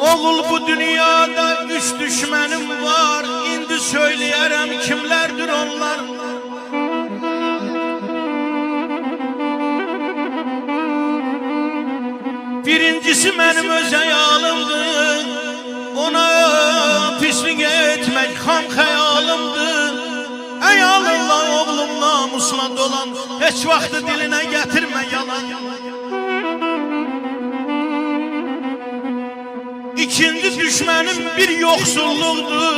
Oğul bu dünyada üç düşmənim var. İndi söyləyərəm kimlərdir onlar. Birincisi mənim öz əyalımdır. Ona pislik etmək xam xəyalımdır. Əyalımla oğlum namusla dolan, heç vaxtı dilinə gətirmə yalan. İkinci düşmənim bir yoxsulluqdur.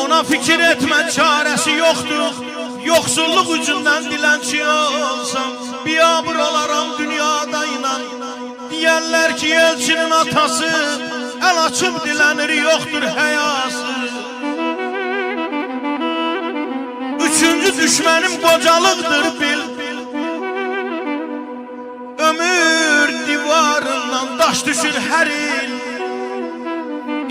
Ona fikir etmə çarəsi yoxdur. Yoxsulluq ucundan dilənçi olsam, biyabır olaram dünyada inan. Deyərlər ki, elçinin atası əl açıb dilənir, yoxdur həyası. Üçüncü düşmənim qocalıqdır bil. Ömür divarından daş düşür hər il.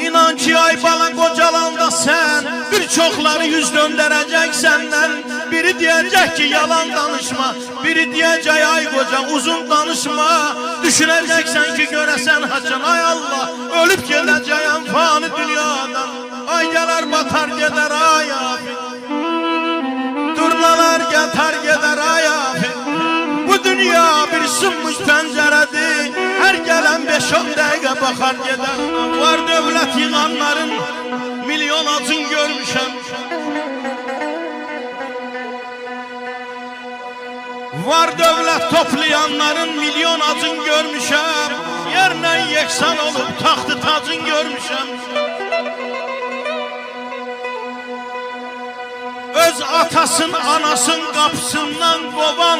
İnan ki ay bala qocalanda sən bir çoxları yüz döndərəcək səndən. Biri deyəcək ki yalan danışma, biri deyəcək ay qoca uzun danışma. Düşünəcəksən ki görəsən haçan, ay Allah ölüb gedəcəyəm fani dünyadan. Ay gələr batar gedər ay abi, durnalar gətar gedər ay abi. Bu dünya bir sınmış pəncərədir, hər gələn 5-10 dəqiqə baxar gedər. Var dövlət yığanların milyon acın görmüşəm. Var dövlət toplayanların milyon acın görmüşəm. Yerlə yeksan olub taxtı tacın görmüşəm. Öz atasın anasın qapısından qovan,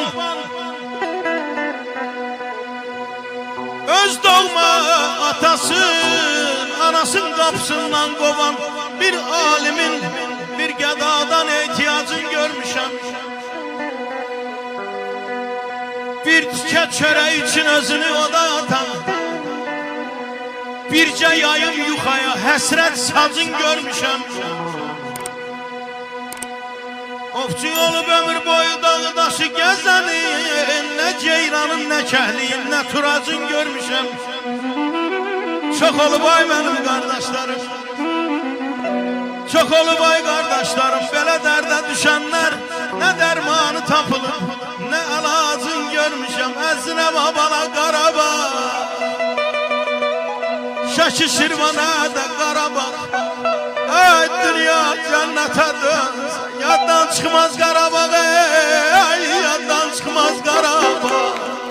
öz doğma atasın anasın qapısından qovan bir alimin bir qədadan ehtiyacın görmüşəm. Bir tikə çörək üçün özünü oda atan, bircə yayım yuxaya həsrət sacın görmüşəm. Ovçu olub ömür boyu dağı daşı gəzənin, nə ceyranın, nə kəhliyin, nə turacın görmüşəm. Çox olub ay mənim qardaşlarım, çox olub ay qardaşlarım. Belə dərdə düşənlər nə dərmanı tapılıb, nə əlacın görmüşəm. Əzinə babala Qarabağ, Şəki Şirvana da Qarabağ. Ay dünya cənnətə dönsün, yaddan çıxmaz Qarabağ, ay yaddan çıxmaz Qarabağ.